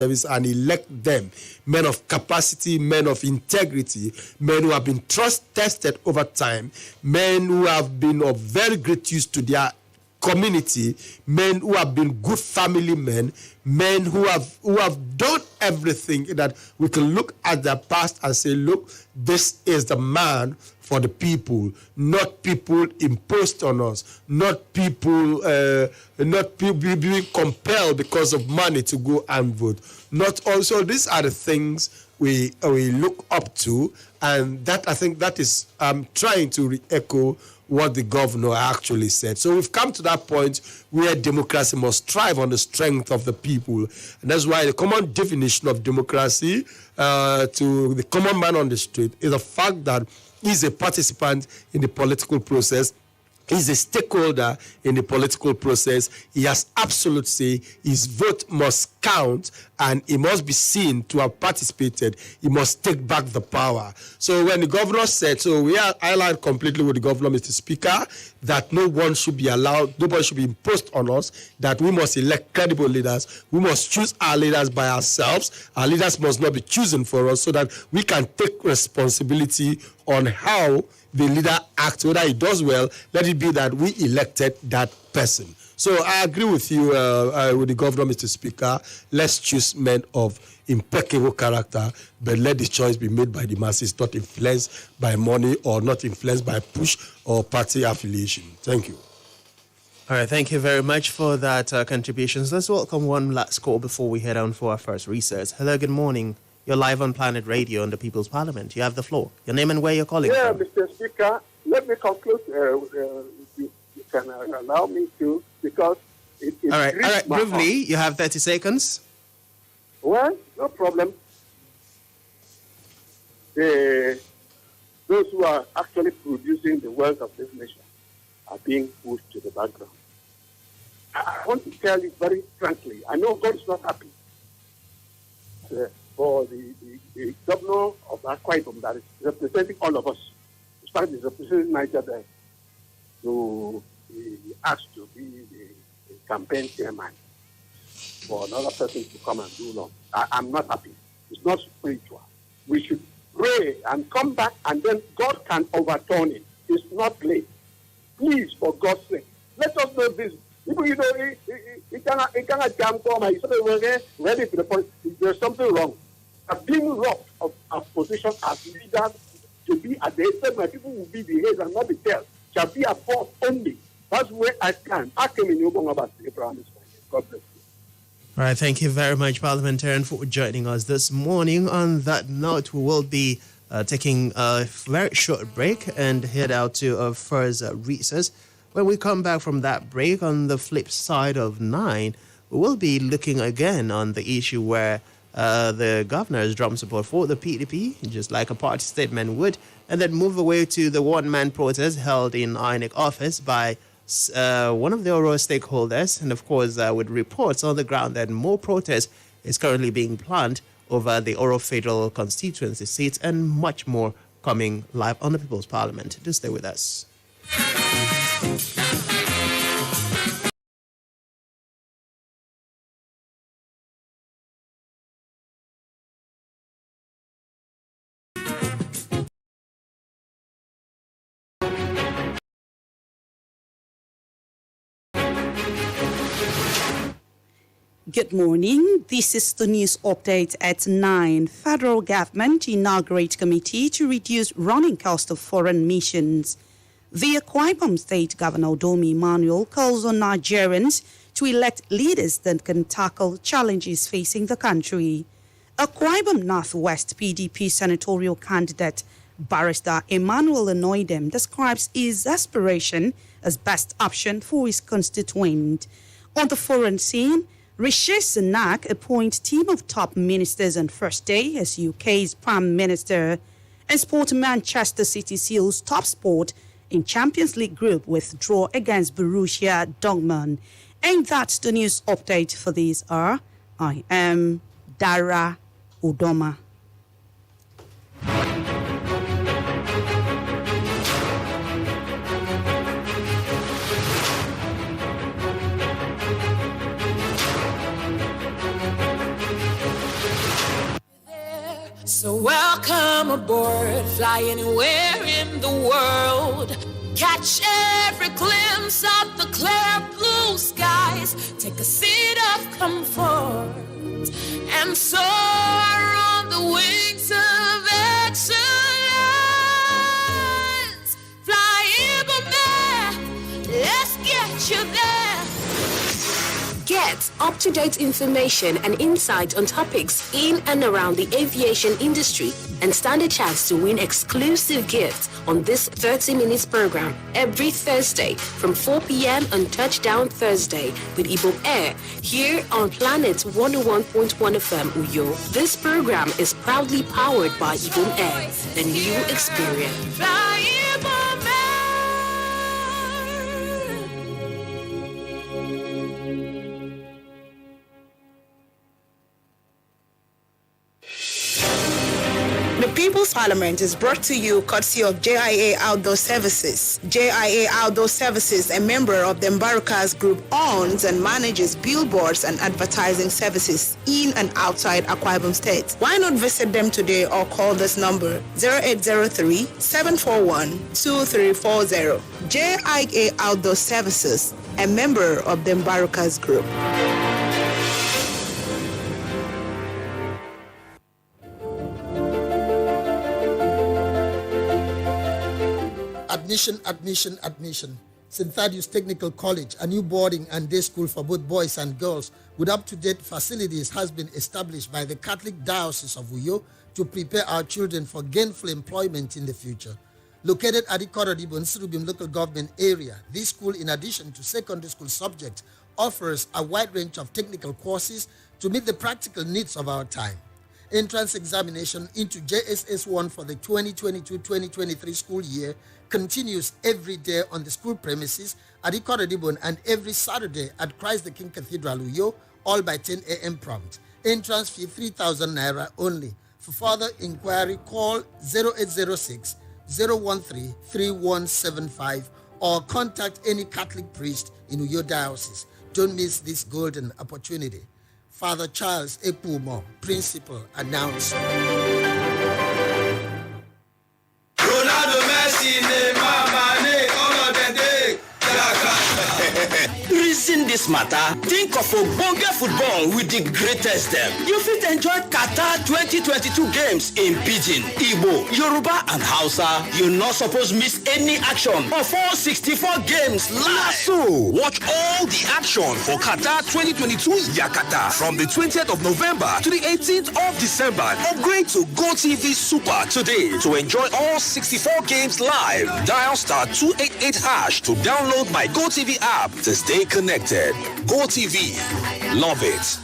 service and elect them, men of capacity, men of integrity, men who have been trust tested over time, men who have been of very great use to their community, men who have been good family men, men who have done everything that we can look at their past and say, look, this is the man for the people, not people imposed on us, not people being compelled because of money to go and vote. Not also, these are the things we look up to, and that I think that is trying to re-echo what the governor actually said. So we've come to that point where democracy must thrive on the strength of the people. And that's why the common definition of democracy to the common man on the street is the fact that he's a participant in the political process. He's a stakeholder in the political process. He has absolute say. His vote must count, and he must be seen to have participated. He must take back the power. So when the governor said, so we are aligned completely with the governor, Mr. Speaker, that no one should be allowed, nobody should be imposed on us, that we must elect credible leaders. We must choose our leaders by ourselves. Our leaders must not be chosen for us, so that we can take responsibility on how the leader acts. Whether he does well, let it be that we elected that person. So I agree with you, with the governor, Mr. Speaker. Let's choose men of impeccable character, but let the choice be made by the masses, not influenced by money or not influenced by push or party affiliation. Thank you. All right, thank you very much for that contributions. Let's welcome one last call before we head on for our first research. Hello, good morning. You're live on Planet Radio on the People's Parliament. You have the floor. Your name and where you're calling from. Mr. Speaker, let me conclude. You can allow me to, because it all right. Briefly, you have 30 seconds. Well, no problem. Those who are actually producing the wealth of this nation are being pushed to the background. I want to tell you very frankly, I know God is not happy for the governor of Akwa Ibom that is representing all of us. In fact, he's representing Niger there, to be asked to be the campaign chairman for another person to come and do long. I'm not happy. It's not spiritual. We should pray and come back, and then God can overturn it. It's not late. Please, for God's sake, let us know this. People, you know, it cannot jam come and you ready for the point. There's something wrong. Being robbed of position as leaders to be at the head where people will be the head and not the tail shall be above only. That's where I stand. I came in Udom about the Primaries. God bless you. All right, thank you very much, Parliamentarian, for joining us this morning. On that note, we will be taking a very short break and head out to a first recess. When we come back from that break, on the flip side of 9, we will be looking again on the issue where the governor has drawn support for the PDP, just like a party statement would, and then move away to the one-man protest held in INEC office by one of the Oro stakeholders, and of course with reports on the ground that more protest is currently being planned over the Oro Federal Constituency seats, and much more coming live on the People's Parliament. Do stay with us. Good morning. This is the news update at 9. Federal government inaugurates committee to reduce running cost of foreign missions. The Akwa Ibom State Governor Udom Emmanuel calls on Nigerians to elect leaders that can tackle challenges facing the country. Akwa Ibom Northwest PDP senatorial candidate Barrister Emmanuel Anoidem describes his aspiration as best option for his constituent. On the foreign scene, Rishi Sunak appoints team of top ministers on first day as UK's Prime Minister. And sport, Manchester City seals top sport in Champions League group with draw against Borussia Dortmund. And that's the news update for this hour. I am Dara Udoma. So welcome aboard, fly anywhere in the world. Catch every glimpse of the clear blue skies. Take a seat of comfort and soar on the wings of excellence. Fly Ibom, let's get you there. Get up-to-date information and insights on topics in and around the aviation industry and stand a chance to win exclusive gifts on this 30 minutes program every Thursday from 4 p.m. on Touchdown Thursday with Ibom Air here on Planet 101.1 FM Uyo. This program is proudly powered by Ibom Air, the new experience. Fly Ibom Air. The People's Parliament is brought to you courtesy of JIA Outdoor Services. JIA Outdoor Services, a member of the Mbarukas Group, owns and manages billboards and advertising services in and outside Akwa Ibom State. Why not visit them today or call this number 0803-741-2340. JIA Outdoor Services, a member of the Mbarukas Group. Admission. St. Thaddeus Technical College, a new boarding and day school for both boys and girls with up-to-date facilities, has been established by the Catholic Diocese of Uyo to prepare our children for gainful employment in the future. Located at the Akwa Ibom State local government area, this school, in addition to secondary school subjects, offers a wide range of technical courses to meet the practical needs of our time. Entrance examination into JSS1 for the 2022-2023 school year continues every day on the school premises at Akwa Ibom and every Saturday at Christ the King Cathedral Uyo, all by 10 a.m. prompt. Entrance fee 3,000 naira only. For further inquiry, call 0806 013 3175 or contact any Catholic priest in Uyo Diocese. Don't miss this golden opportunity. Father Charles Epumo, Principal, announcer. Ronaldo, Messi, Neymar, Mane, all of them, Reason this matter, think of Ogbonge football with the greatest them. You fit enjoy Qatar 2022 games in Pidgin, Igbo, Yoruba and Hausa. You not supposed miss any action of all 64 games live. So, watch all the action for Qatar 2022 Yakata from the 20th of November to the 18th of December. Upgrade to GoTV Super today to enjoy all 64 games live. Dial *288# to download my GoTV app to stay connected. GoTV. Love it.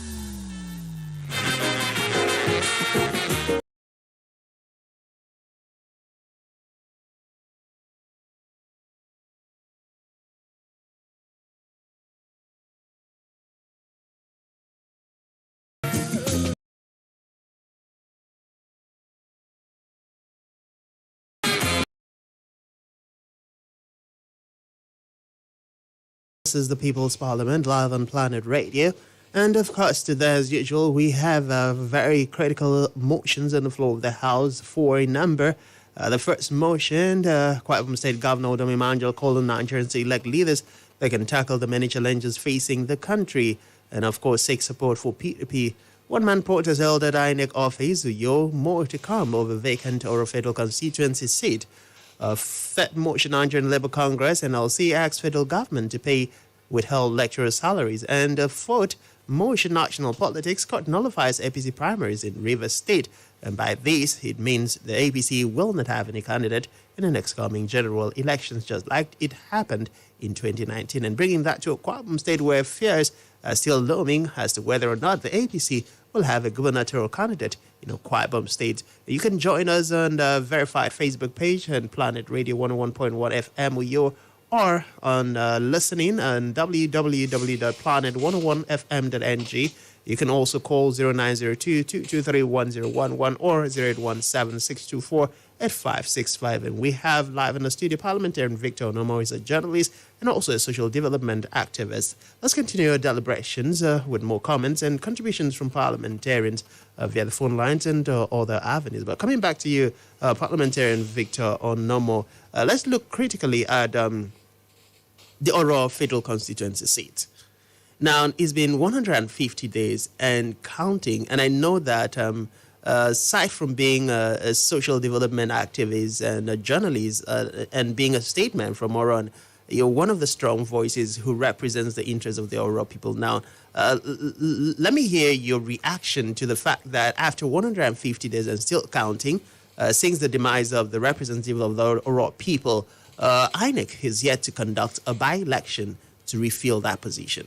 This is the People's Parliament, live on Planet Radio. And of course, today, as usual, we have very critical motions on the floor of the House for a number. The first motion, Akwa Ibom State Governor Udom Emmanuel called on Nigerians to elect leaders that can tackle the many challenges facing the country. And of course, seek support for PDP. One-man protest held at INEC office, Uyo, more to come over vacant Oro Federal Constituency seat. Third motion, Nigerian Labour Congress NLC asks federal government to pay withheld lecturer salaries. And fourth motion, national politics, court nullifies APC primaries in Rivers State. And by this, it means the APC will not have any candidate in the next coming general elections, just like it happened in 2019. And bringing that to Akwa Ibom State, where fears are still looming as to whether or not the APC will have a gubernatorial candidate in Akwa Ibom State. You can join us on the verified Facebook page and Planet Radio 101.1 FM Uyo, or on listening on www.planet101fm.ng. You can also call 0902-223-1011 or 0817-624 8565. And we have live in the studio parliamentarian Victor Onomo, is a journalist and also a social development activist. Let's continue our deliberations with more comments and contributions from parliamentarians via the phone lines and other avenues. But coming back to you, parliamentarian Victor Onomo, let's look critically at the Oro Federal Constituency seat. Now, it's been 150 days and counting, and I know that aside from being a social development activist and a journalist and being a statesman from Oro, you're one of the strong voices who represents the interests of the Oro people. Now, let me hear your reaction to the fact that after 150 days and still counting, since the demise of the representative of the Oro people, INEC is yet to conduct a by-election to refill that position.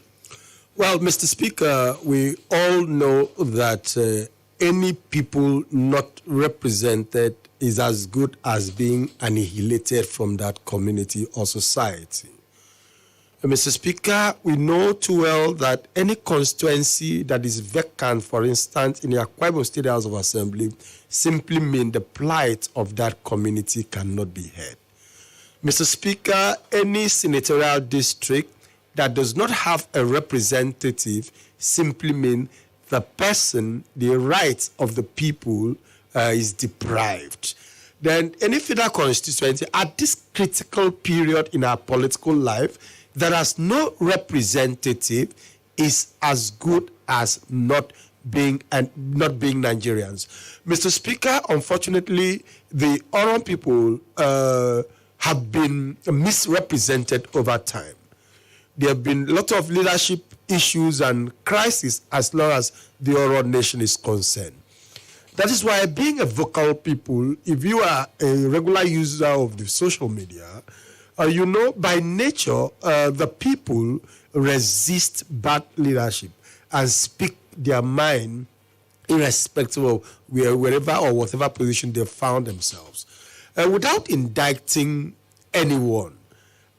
Well, Mr. Speaker, we all know that any people not represented is as good as being annihilated from that community or society. Mr. Speaker, we know too well that any constituency that is vacant, for instance, in the Akwa Ibom State House of Assembly, simply means the plight of that community cannot be heard. Mr. Speaker, any senatorial district that does not have a representative simply means the person, the rights of the people is deprived. Then any federal constituency at this critical period in our political life that has no representative is as good as not being Nigerians. Mr. Speaker, unfortunately, the Oro people have been misrepresented over time. There have been a lot of leadership issues and crises as long as the Oro nation is concerned. That is why, being a vocal people, if you are a regular user of the social media, you know by nature the people resist bad leadership and speak their mind irrespective of wherever or whatever position they found themselves. Without indicting anyone,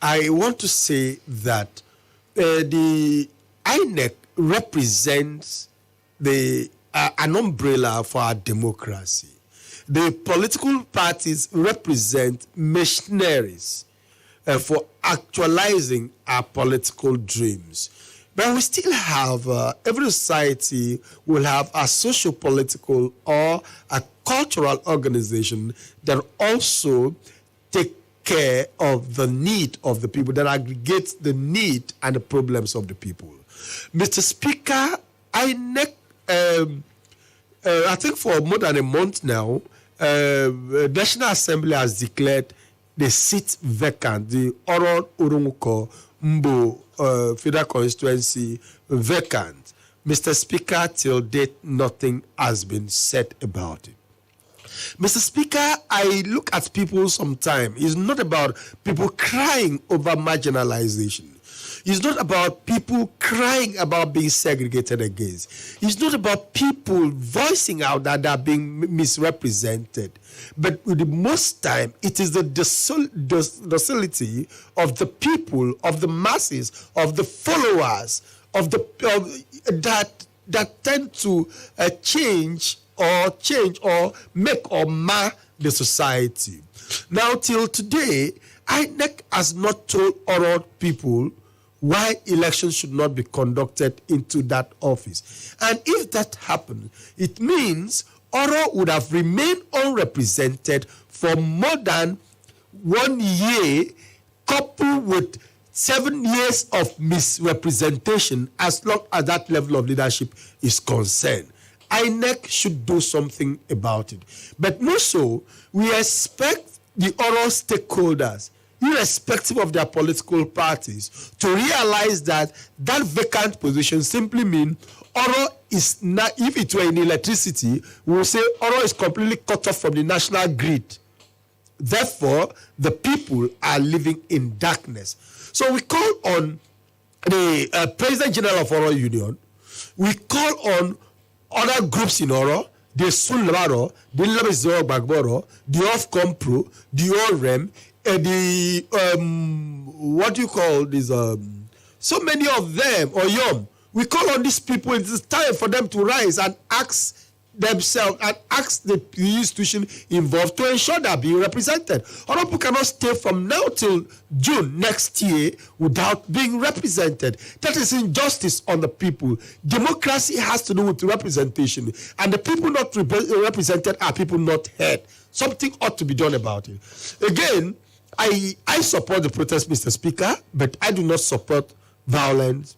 I want to say that the INEC represents an umbrella for our democracy. The political parties represent machineries for actualizing our political dreams. But we still have, every society will have a socio-political or a cultural organization that also take care of the need of the people, that aggregates the need and the problems of the people. Mr. Speaker, INEC, I think for more than a month now, the National Assembly has declared the seat vacant, the Oro Urumuko Mbo Federal Constituency vacant. Mr. Speaker, till date, nothing has been said about it. Mr. Speaker, I look at people sometimes. It's not about people crying over marginalization. It's not about people crying about being segregated against. It's not about people voicing out that they're being misrepresented. But with the most time, it is the docility of the people, of the masses, of the followers, that tend to change or make or mar the society. Now, till today, INEC has not told Oro people why elections should not be conducted into that office. And if that happened, it means Oro would have remained unrepresented for more than 1 year, coupled with 7 years of misrepresentation, as long as that level of leadership is concerned. INEC should do something about it. But more so, we expect the Oro stakeholders, irrespective of their political parties, to realize that that vacant position simply means Oro is not, if it were in electricity, we will say Oro is completely cut off from the national grid. Therefore, the people are living in darkness. So we call on the President General of Oro Union, we call on other groups in Oro, the Sulmaro, the Labizoro Bagboro, the Ofcom Pro, the OREM, the what do you call these? So many of them, or YOM. We call on these people. It is time for them to rise and ask themselves and ask the institution involved to ensure they are being represented. Other people cannot stay from now till June next year without being represented. That is injustice on the people. Democracy has to do with representation, and the people not represented are people not heard. Something ought to be done about it. Again, I support the protest, Mr. Speaker, but I do not support violence.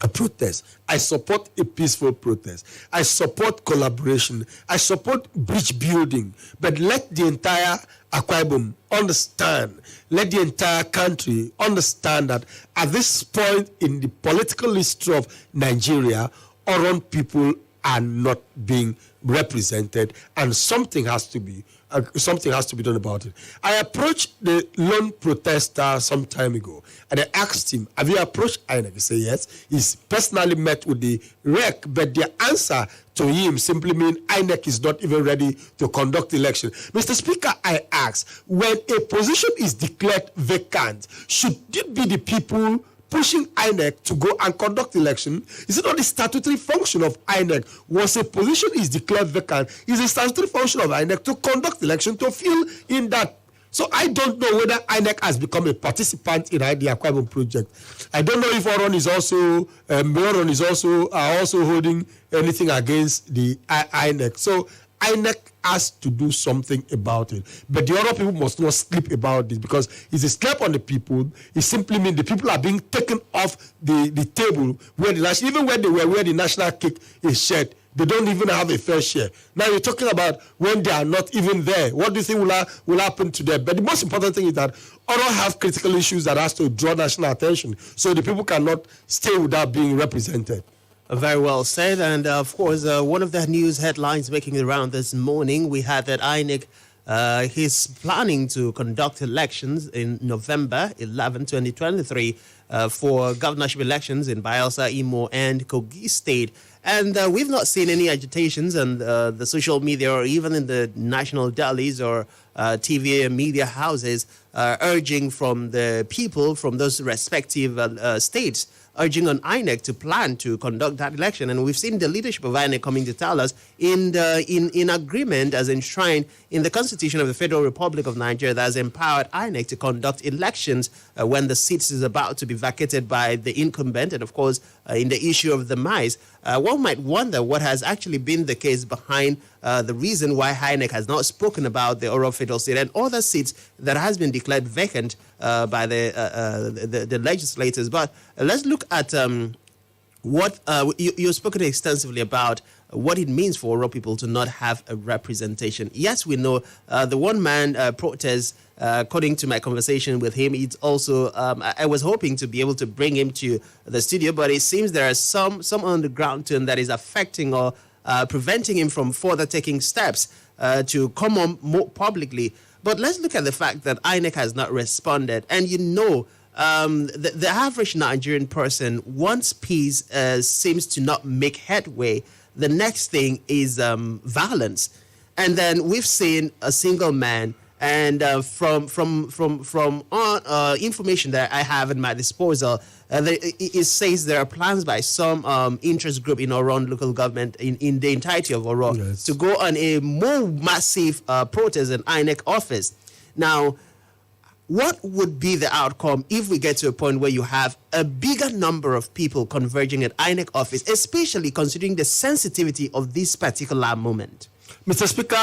A protest. I support a peaceful protest. I support collaboration. I support bridge building. But let the entire Akwa Ibom understand, let the entire country understand that at this point in the political history of Nigeria, Oron people are not being represented, and something has to be done about it. I approached the lone protester some time ago, and I asked him, have you approached INEC? He said yes. He's personally met with the REC, but the answer to him simply means INEC is not even ready to conduct election. Mr. Speaker, I ask, when a position is declared vacant, should it be the people pushing INEC to go and conduct election? Is it not the statutory function of INEC? Once a position is declared vacant, is the statutory function of INEC to conduct election, to fill in that. So I don't know whether INEC has become a participant in the Akwa Ibom project. I don't know if Oron is also, Oron is also holding anything against the INEC. So INEC has to do something about it. But the other people must not sleep about this, because it's a slap on the people. It simply means the people are being taken off the table where even when they were where the national cake is shared, they don't even have a fair share. Now you're talking about when they are not even there. What do you think will happen to them? But the most important thing is that all have critical issues that has to draw national attention, so the people cannot stay without being represented. Very well said. And of course, one of the news headlines making the round this morning, we had that INEC is planning to conduct elections in November 11, 2023 for governorship elections in Bayelsa, Imo, and Kogi State. And we've not seen any agitations on the social media or even in the national dailies or TV and media houses urging from the people from those respective states, urging on INEC to plan to conduct that election. And we've seen the leadership of INEC coming to tell us in agreement as enshrined in the Constitution of the Federal Republic of Nigeria that has empowered INEC to conduct elections when the seats is about to be vacated by the incumbent. And of course, in the issue of the mice, one might wonder what has actually been the case behind the reason why INEC has not spoken about the Oro Federal State and other seats that has been declared vacant by the legislators. But let's look at what you've spoken extensively about what it means for Oro people to not have a representation. Yes, we know the one-man protest, according to my conversation with him, it's also, I was hoping to be able to bring him to the studio, but it seems there are some underground tone that is affecting or preventing him from further taking steps to come on more publicly. But let's look at the fact that INEC has not responded. And the average Nigerian person, once peace seems to not make headway, the next thing is violence. And then we've seen a single man, and from information that I have at my disposal, it says there are plans by some interest group in Oron local government in the entirety of Oro to go on a more massive protest in INEC office. Now, what would be the outcome if we get to a point where you have a bigger number of people converging at INEC office, especially considering the sensitivity of this particular moment? Mr. Speaker,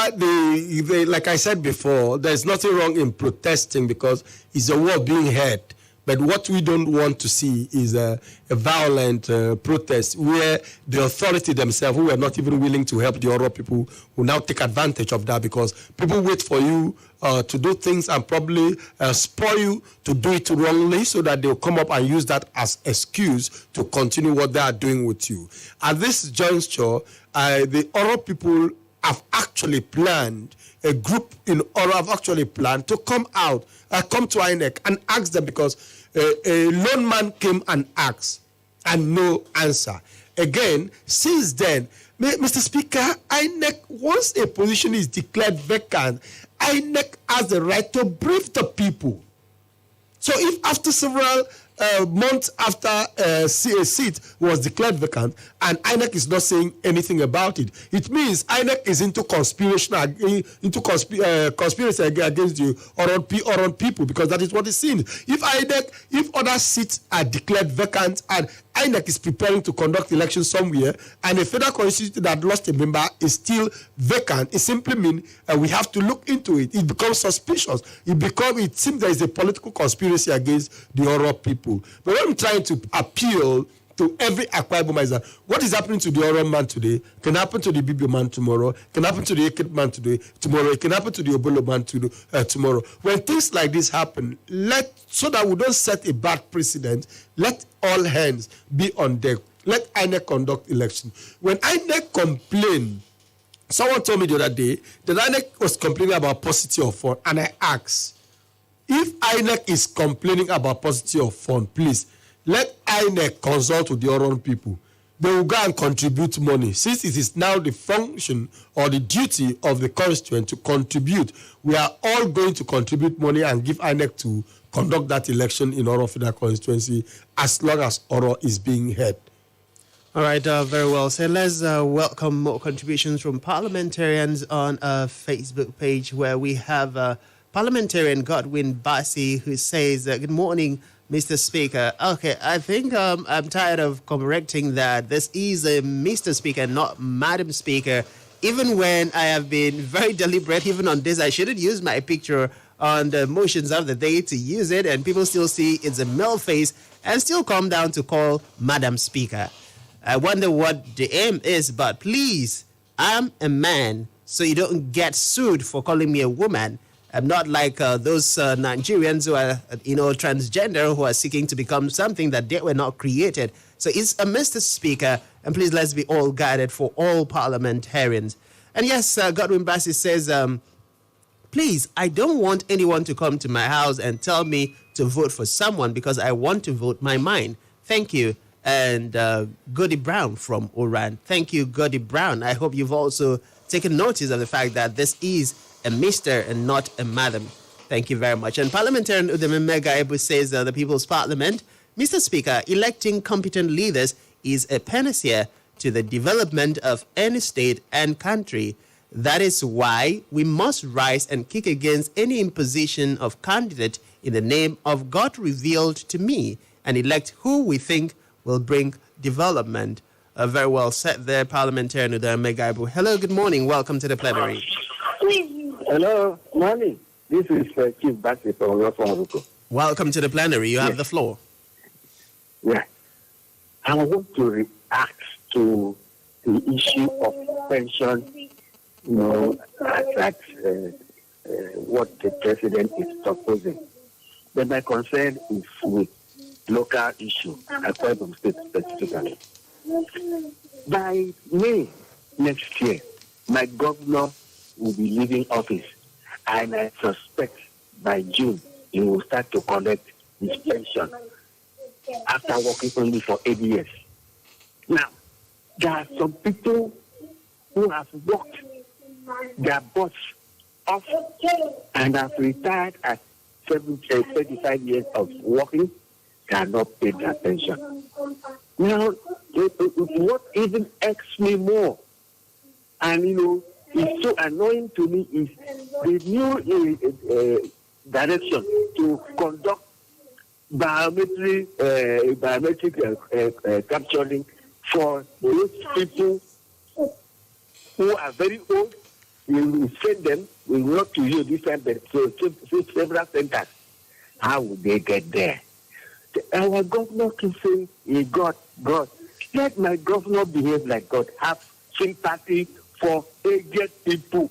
like I said before, there's nothing wrong in protesting because it's a word being heard. But what we don't want to see is a violent protest where the authority themselves, who are not even willing to help the Oro people, will now take advantage of that, because people wait for you to do things and probably spoil you to do it wrongly, so that they'll come up and use that as excuse to continue what they are doing with you. At this juncture, the Oro people have actually planned, a group in Oro have actually planned to come out, come to INEC and ask them, because a lone man came and asked and no answer. Again, since then, Mr. Speaker, INEC, once a position is declared vacant, INEC has the right to brief the people. So if after several a month after a seat was declared vacant, and INEC is not saying anything about it. It means INEC is into conspiracy against you or on people, because that is what it seems. If other seats are declared vacant and INEC is preparing to conduct elections somewhere, and a federal constituency that lost a member is still vacant, it simply means we have to look into it. It becomes suspicious. It seems there is a political conspiracy against the Oro people. But what I'm trying to appeal to every Akwa Ibomizer, what is happening to the Oro man today can happen to the Bibio man tomorrow, can happen to the Edet man tomorrow, it can happen to the Obolo man tomorrow. When things like this happen, so that we don't set a bad precedent, let all hands be on deck. Let INEC conduct election. When INEC complain, someone told me the other day that INEC was complaining about paucity of fund, and I asked, if INEC is complaining about paucity of fund, please, let INEC consult with the Oro people. They will go and contribute money. Since it is now the function or the duty of the constituent to contribute, we are all going to contribute money and give INEC to conduct that election in Oro Federal Constituency as long as Oro is being heard. All right, very well. So let's welcome more contributions from parliamentarians on our Facebook page, where we have parliamentarian Godwin Bassi, who says, good morning, Mr. Speaker. Okay, I think I'm tired of correcting that this is a Mr. Speaker, not Madam Speaker. Even when I have been very deliberate, even on this, I shouldn't use my picture on the motions of the day to use it, and people still see it's a male face and still come down to call Madam Speaker. I wonder what the aim is, but please, I'm a man, so you don't get sued for calling me a woman. I'm not like those Nigerians who are, transgender, who are seeking to become something that they were not created. So it's a Mr. Speaker, and please let's be all guided for all parliamentarians. And yes, Godwin Bassi says, please, I don't want anyone to come to my house and tell me to vote for someone because I want to vote my mind. Thank you. And Godi Brown from Oran. Thank you, Godi Brown. I hope you've also taken notice of the fact that this is a Mr. and not a Madam. Thank you very much. And Parliamentarian Udom Emmanuel says the People's Parliament, Mr. Speaker, electing competent leaders is a panacea to the development of any state and country. That is why we must rise and kick against any imposition of candidate in the name of God revealed to me and elect who we think will bring development. Very well said there, Parliamentarian Udom Emmanuel. Hello, good morning. Welcome to the plenary. Hello, morning. This is Chief Bassi from Roswell. Welcome to the plenary. You have the floor. Yeah. I want to react to the issue of pension, that's what the president is proposing. But my concern is with local issue, Akwa Ibom State specifically. By May next year, my governor will be leaving office, and I suspect by June he will start to collect his pension after working only for 8 years. Now, there are some people who have worked their butts off and have retired at 35 years of working, cannot pay their pension. Now, what even irks me more, and it's so annoying to me, is the new direction to conduct biometric capturing for those people who are very old. We will send them, we will not to you this time, but to several centers. How will they get there? Our governor keeps saying, God, let my governor behave like God. Have sympathy for aged people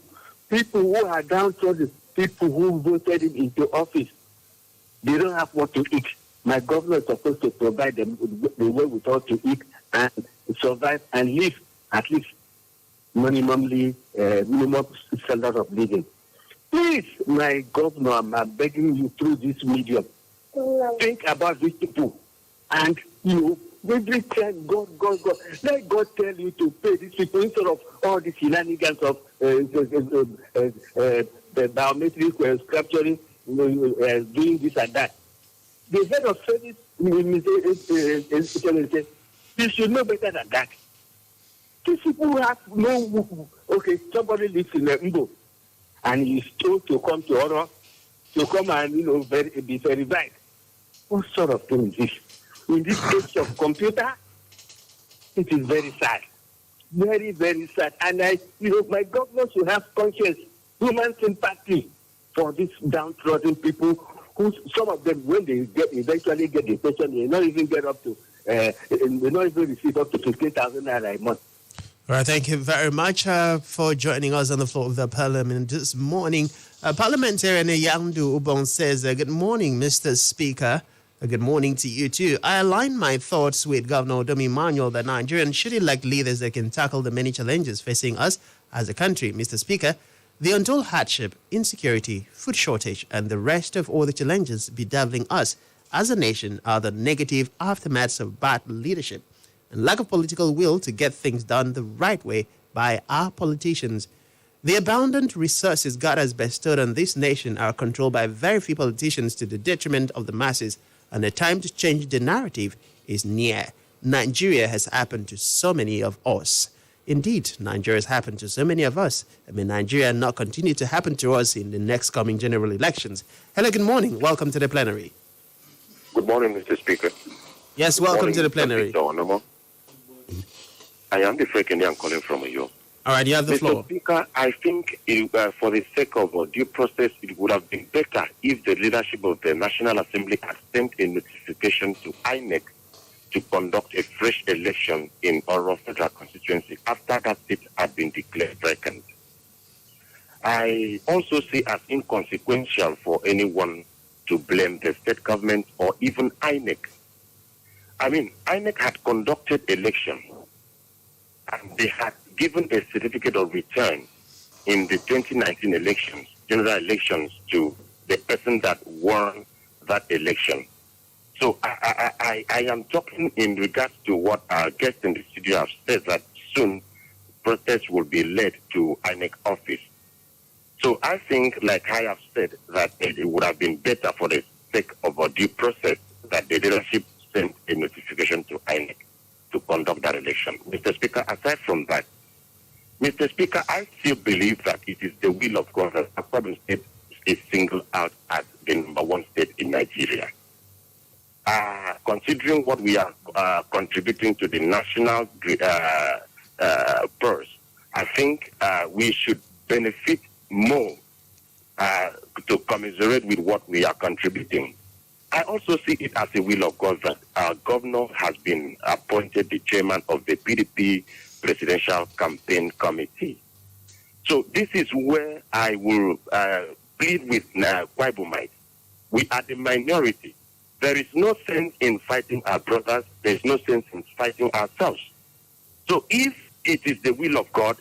who are downtrodden, people who voted him into office. They don't have what to eat. My governor is supposed to provide them with the way with all to eat and survive and live at least minimum standard of living. Please, my governor, I'm begging you through this medium, think about these people and every time God. Let God tell you to pay these people instead of all these shenanigans of the biometric capturing, doing this and that. The head of service You should know better than that. These people have no. Okay, somebody lives in Mbo, and he's told to come to Oro, to come and be verified. What sort of thing is this? In this age of computer, it is very sad, very very sad. And my governor should have conscience, human sympathy for these downtrodden people. Who some of them, when they eventually get the pension, they not even get up to, they not even receive up to 15,000 naira a month. All right, thank you very much for joining us on the floor of the Parliament this morning. Parliamentarian Yandu Ubong says, good morning, Mr. Speaker. Good morning to you too. I align my thoughts with Governor Udom Emmanuel that Nigerians should elect leaders that can tackle the many challenges facing us as a country. Mr. Speaker, the untold hardship, insecurity, food shortage, and the rest of all the challenges bedeviling us as a nation are the negative aftermaths of bad leadership and lack of political will to get things done the right way by our politicians. The abundant resources God has bestowed on this nation are controlled by very few politicians to the detriment of the masses, and the time to change the narrative is near. Nigeria has happened to so many of us. Indeed, Nigeria has happened to so many of us. May Nigeria not continue to happen to us in the next coming general elections. Hello, good morning. Welcome to the plenary. Good morning, Mr. Speaker. Yes, welcome to the plenary. Onomo. I am the Frank Indian calling from Uyo. All right, you have the floor. Mr. Speaker, I think for the sake of due process, it would have been better if the leadership of the National Assembly had sent a notification to INEC to conduct a fresh election in Oro Federal Constituency after that seat had been declared vacant. I also see as inconsequential for anyone to blame the state government or even INEC. I mean, INEC had conducted election and they had given a certificate of return in the 2019 elections, general elections, to the person that won that election. So I am talking in regards to what our guests in the studio have said, that soon protests will be led to INEC office. So I think, like I have said, that it would have been better for the sake of a due process that the leadership sent a notification to INEC to conduct that election. Mr. Speaker, aside from that, Mr. Speaker, I still believe that it is the will of God that Akwa Ibom State is singled out as the #1 state in Nigeria. Considering what we are contributing to the national purse, I think we should benefit more to commiserate with what we are contributing. I also see it as a will of God that our governor has been appointed the chairman of the PDP Presidential Campaign Committee. So this is where I will plead with Akwa Ibomites. We are the minority. There is no sense in fighting our brothers. There is no sense in fighting ourselves. So if it is the will of God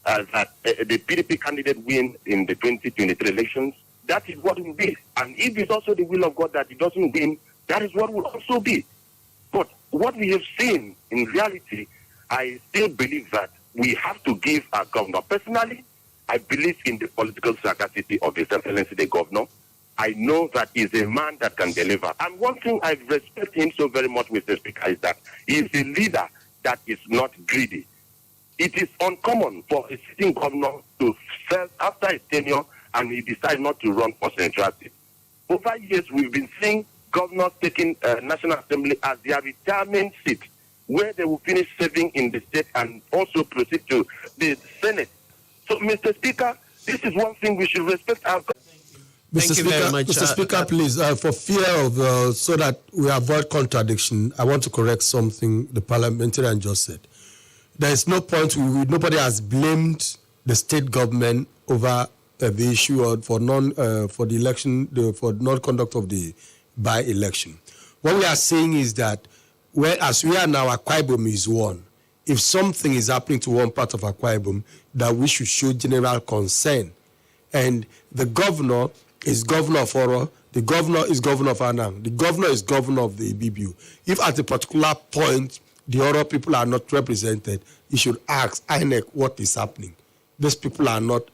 that the PDP candidate win in the 2023 elections, that is what it will be. And if it's also the will of God that it doesn't win, that is what will also be. But what we have seen in reality, I still believe that we have to give our governor. Personally, I believe in the political sagacity of the State Governor. I know that he's a man that can deliver. And one thing I respect him so very much, Mr. Speaker, is that he is a leader that is not greedy. It is uncommon for a sitting governor to serve after his tenure and he decides not to run for central seat. Over years, we've been seeing governors taking National Assembly as their retirement seat, where they will finish serving in the state and also proceed to the Senate. So, Mr. Speaker, this is one thing we should respect our government. Mr. Speaker, please, for fear of, so that we avoid contradiction, I want to correct something the parliamentarian just said. There is no point, nobody has blamed the state government over the issue for the election, for non-conduct of the by-election. What we are saying is that, as we are now, Akwa Ibom is one. If something is happening to one part of Akwa Ibom, that we should show general concern. And the governor is governor of Oro, the governor is governor of Anang, the governor is governor of the Ibibu. If at a particular point the Oro people are not represented, you should ask INEC what is happening. These people are not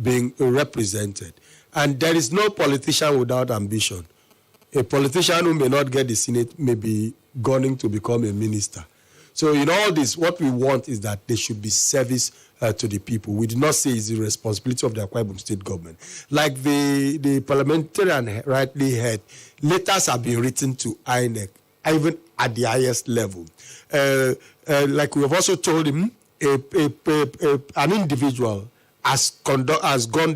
being represented. And there is no politician without ambition. A politician who may not get the Senate may be going to become a minister. So in all this, what we want is that there should be service to the people. We do not say it's the responsibility of the Akwa Ibom State Government. Like the parliamentarian rightly heard, letters have been written to INEC, even at the highest level. Like we have also told him, an individual has gone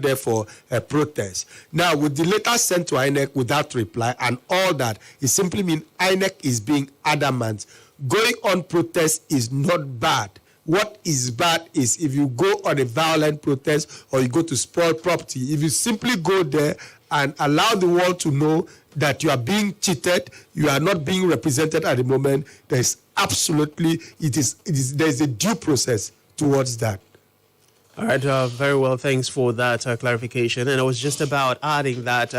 there for a protest. Now, with the letter sent to INEC without reply and all that, it simply means INEC is being adamant. Going on protest is not bad. What is bad is if you go on a violent protest or you go to spoil property. If you simply go there and allow the world to know that you are being cheated, you are not being represented at the moment, there's absolutely, there's a due process towards that. All right, very well. Thanks for that clarification. And I was just about adding that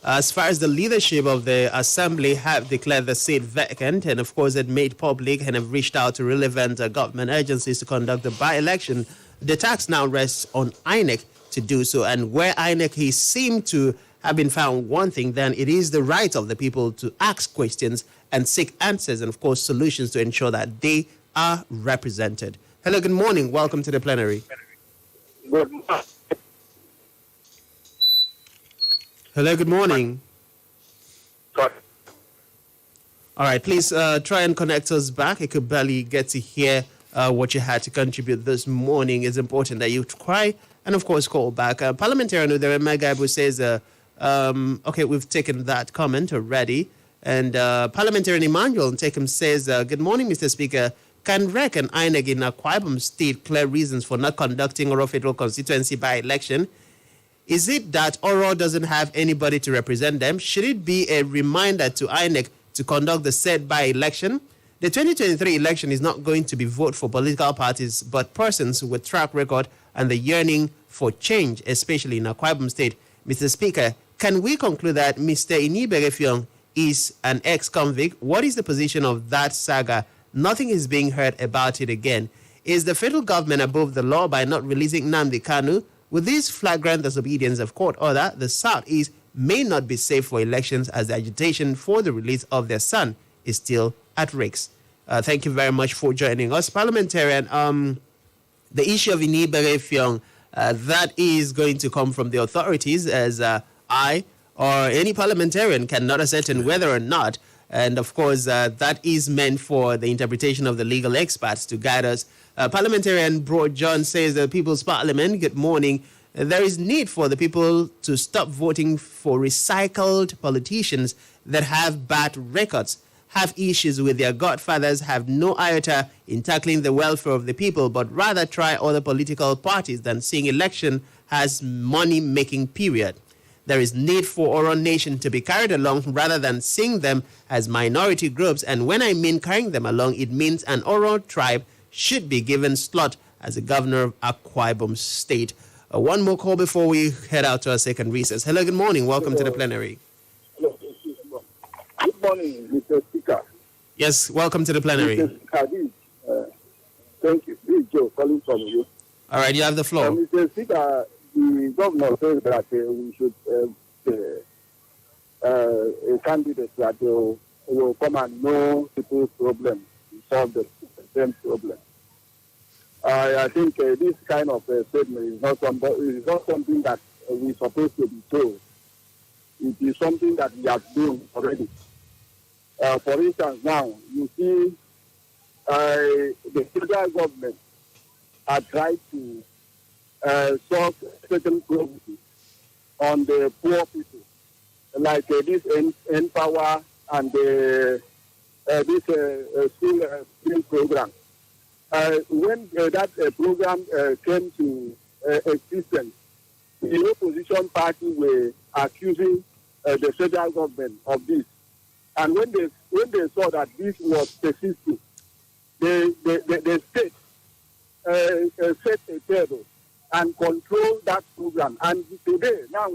as far as the leadership of the assembly have declared the seat vacant, and of course it made public and have reached out to relevant government agencies to conduct the by-election, the task now rests on INEC to do so. And where INEC he seemed to have been found wanting, then it is the right of the people to ask questions and seek answers and, of course, solutions to ensure that they are represented. Hello, good morning. Welcome to the plenary. Good morning. Hello, good morning. Sorry. All right, please try and connect us back. I could barely get to hear what you had to contribute this morning. It's important that you try and, of course, call back. Parliamentarian Udom Emmanuel says, okay, we've taken that comment already. And Parliamentarian Emmanuel Takem says, good morning, Mr. Speaker. Can REC and INEC in Akwa Ibom state clear reasons for not conducting Oro Federal Constituency by-election? Is it that Oro doesn't have anybody to represent them? Should it be a reminder to INEC to conduct the said by-election? The 2023 election is not going to be vote for political parties, but persons with track record and the yearning for change, especially in Akwa Ibom State. Mr. Speaker, can we conclude that Mr. Iniberefiong is an ex-convict? What is the position of that saga? Nothing is being heard about it again. Is the federal government above the law by not releasing Nnamdi Kanu? With this flagrant disobedience of court order, the Southeast may not be safe for elections as the agitation for the release of their son is still at risk. Thank you very much for joining us. Parliamentarian, the issue of Iniberefiong, that is going to come from the authorities, as I or any parliamentarian cannot ascertain whether or not. And of course, that is meant for the interpretation of the legal experts to guide us. Parliamentarian Bro John says the People's Parliament, good morning. There is need for the people to stop voting for recycled politicians that have bad records, have issues with their godfathers, have no iota in tackling the welfare of the people, but rather try other political parties than seeing election as money-making period. There is need for Oro Nation to be carried along rather than seeing them as minority groups. And when I mean carrying them along, it means an Oro tribe should be given slot as the governor of Akwa Ibom State. One more call before we head out to our second recess. Hello, good morning. Welcome to the plenary. Hello. Good morning, Mr. Speaker. Yes, welcome to the plenary. Mr. Speaker, thank you. This is Joe calling from you. All right, you have the floor. Mr. Speaker, the governor says that we should a candidate that will come and know people's problems, solve the same problem. I think this kind of statement is not something that we're supposed to be told. It is something that we have done already. For instance, now, you see the federal government are trying to solve certain problems on the poor people, like this Empower and this school program. When that program came to existence, the opposition party were accusing the federal government of this. And when they saw that this was persisting, the state set a table and control that program. And today, now,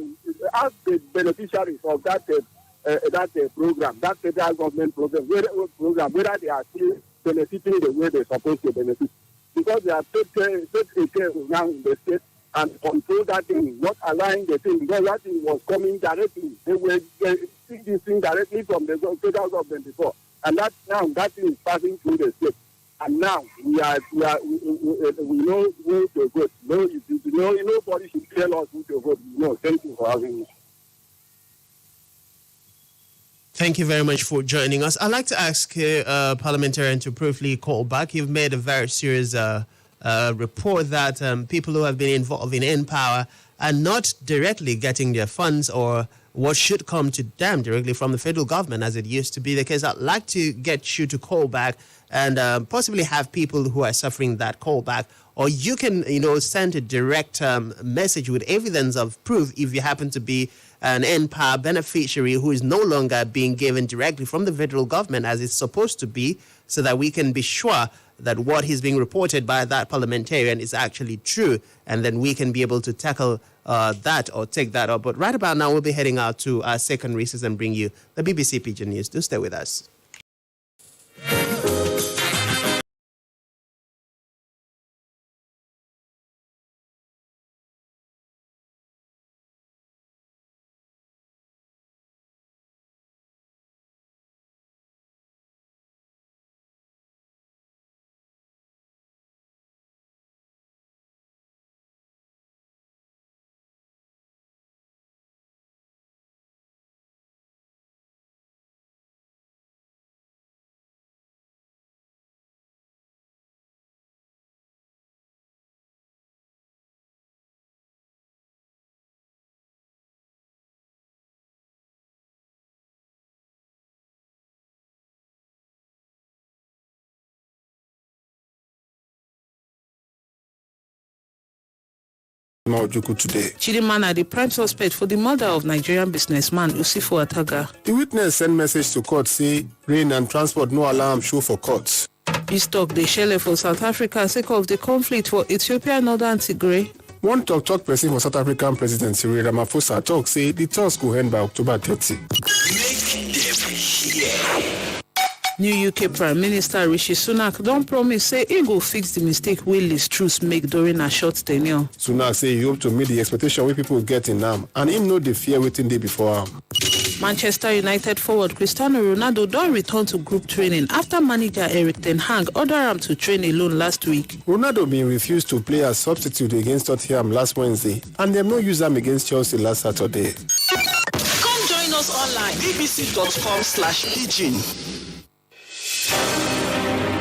as the beneficiaries of that program, that federal government program, whether they are still benefiting the way they're supposed to benefit, because they have set a table now in the state and control that thing, not allowing the thing, because that thing was coming directly. They were getting this thing directly from the federal government before, and that thing is passing through the state. And now we know who to vote. Nobody should tell us who to vote. Thank you for having me. Thank you very much for joining us. I'd like to ask parliamentarian to briefly call back. You've made a very serious report that people who have been involved in Power are not directly getting their funds or what should come to them directly from the federal government, as it used to be the case. I'd like to get you to call back and possibly have people who are suffering that call back, or you can, send a direct message with evidence of proof if you happen to be an NPOW beneficiary who is no longer being given directly from the federal government as it's supposed to be, so that we can be sure that what is being reported by that parliamentarian is actually true, and then we can be able to tackle that or take that up. But right about now, we'll be heading out to our second recess and bring you the BBC Pidgin News. Do stay with us. Today. Chidimana, the prime suspect for the murder of Nigerian businessman Usifo Ataga. The witness sent message to court say rain and transport no alarm show for courts. Peace talk dey shele for South Africa sake of the conflict for Ethiopia northern Tigray. One talk person for South African President Cyril Ramaphosa talk say the talks could end by October 30. Make them hear. New UK Prime Minister Rishi Sunak don't promise say he go fix the mistake wey Liz Truss make during a short tenure. Sunak say he hope to meet the expectation wey people get in am, and him know the fear waiting there before am. Manchester United forward Cristiano Ronaldo don't return to group training after manager Eric Ten Hag ordered him to train alone last week. Ronaldo been refused to play as substitute against Tottenham last Wednesday, and them no use him against Chelsea last Saturday. Come join us online, bbc.com/pidgin.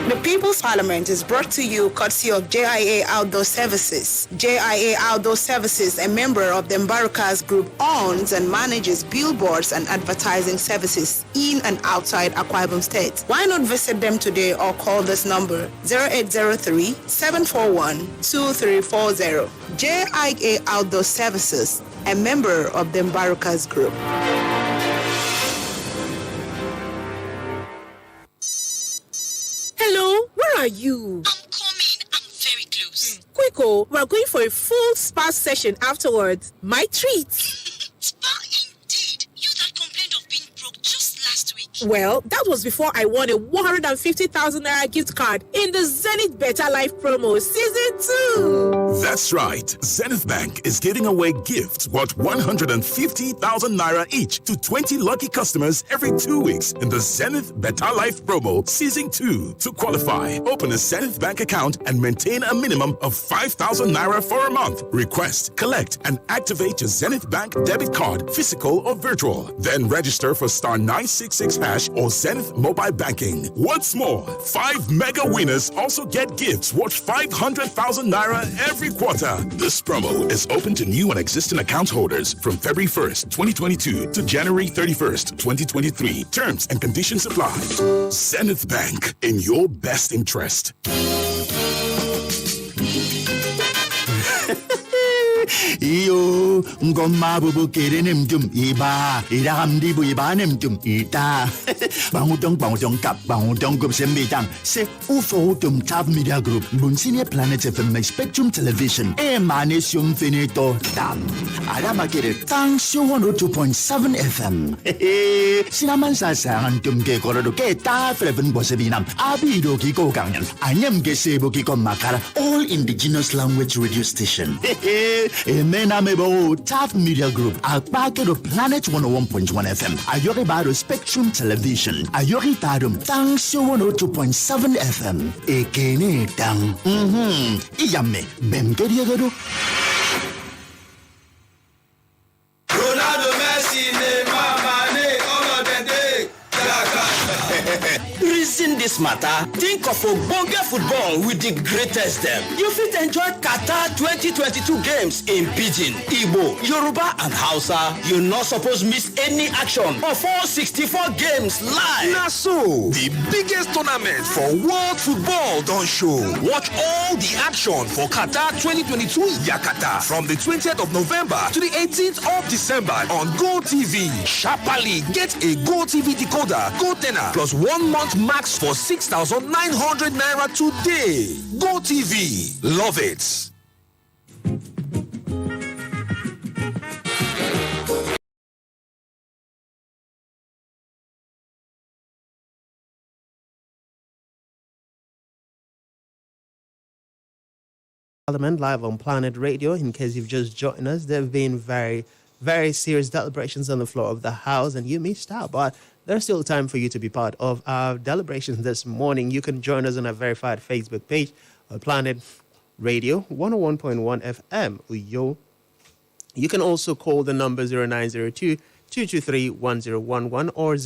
The People's Parliament is brought to you courtesy of JIA Outdoor Services. JIA Outdoor Services, a member of the Mbarukas Group, owns and manages billboards and advertising services in and outside Akwa Ibom State. Why not visit them today or call this number 0803-741-2340. JIA Outdoor Services, a member of the Mbarukas Group. Hello, where are you? I'm coming. I'm very close. Quico, we're going for a full spa session afterwards. My treat. Spa indeed. You that complained of being broke just last week. Well, that was before I won a 150,000 Naira gift card in the Zenith Better Life promo season 2. That's right. Zenith Bank is giving away gifts worth 150,000 Naira each to 20 lucky customers every 2 weeks in the Zenith Better Life promo season 2. To qualify, open a Zenith Bank account and maintain a minimum of 5,000 Naira for a month. Request, collect, and activate your Zenith Bank debit card, physical or virtual. Then register for *966# or Zenith Mobile Banking. What's more, 5 mega winners also get gifts worth 500,000 Naira every quarter. This promo is open to new and existing account holders from February 1st, 2022 to January 31st, 2023. Terms and conditions apply. Zenith Bank, in your best interest. Iyo ngoma bubu kerenem jum iba iraham di bu ibanem jum ita bangutong kap bangutong gup sembitang se ufo tum tab media group bunsine planet FM Spectrum Television e manisum finito tam arama kere tang 102.7 FM sinaman sasangan tum ke korado ke ta freven bosebinam abido ki ko kanyan anyam ke sebo ki ko makara all indigenous language radio station Emena mebo Taft Media Group. Akpake do Planet 101.1 FM. Ayori bado Spectrum Television. Ayori tadum Tangsho 102.7 FM. Ekene tang. Iyame. Bemgedi agado. Ronaldo, Messi, Neymar, Mane, all of them dey. Reason this matter, think of ogbonge football with the greatest them. You fit enjoy Qatar 2022 games in Pidgin, Igbo, Yoruba and Hausa. You not supposed miss any action of all 64 games live. Now so, the biggest tournament for world football don't show. Watch all the action for Qatar 2022 Yakata from the 20th of November to the 18th of December on Go TV. Sharply get a Go TV decoder, Go Tenor plus 1 month max for 6,900 naira today. Go TV. Love it. Parliament live on Planet Radio. In case you've just joined us, there have been very, very serious deliberations on the floor of the House, and you missed out. But there's still time for you to be part of our deliberations this morning. You can join us on our verified Facebook page, Planet Radio 101.1 FM. Uyo. You can also call the number 0902-223-1011 or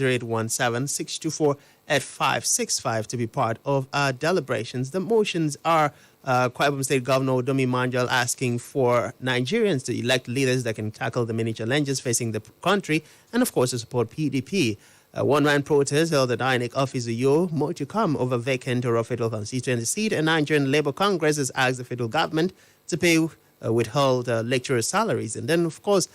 0817-624-8565 to be part of our deliberations. The motions are Akwa Ibom State Governor Udom Emmanuel asking for Nigerians to elect leaders that can tackle the many challenges facing the country, and of course to support PDP. A one-man protest held at INEC office Uyo, more to come over vacant Oro Federal Constituency seat, and Nigerian Labour Congress has asked the federal government to pay withheld lecturer salaries. And then, of course,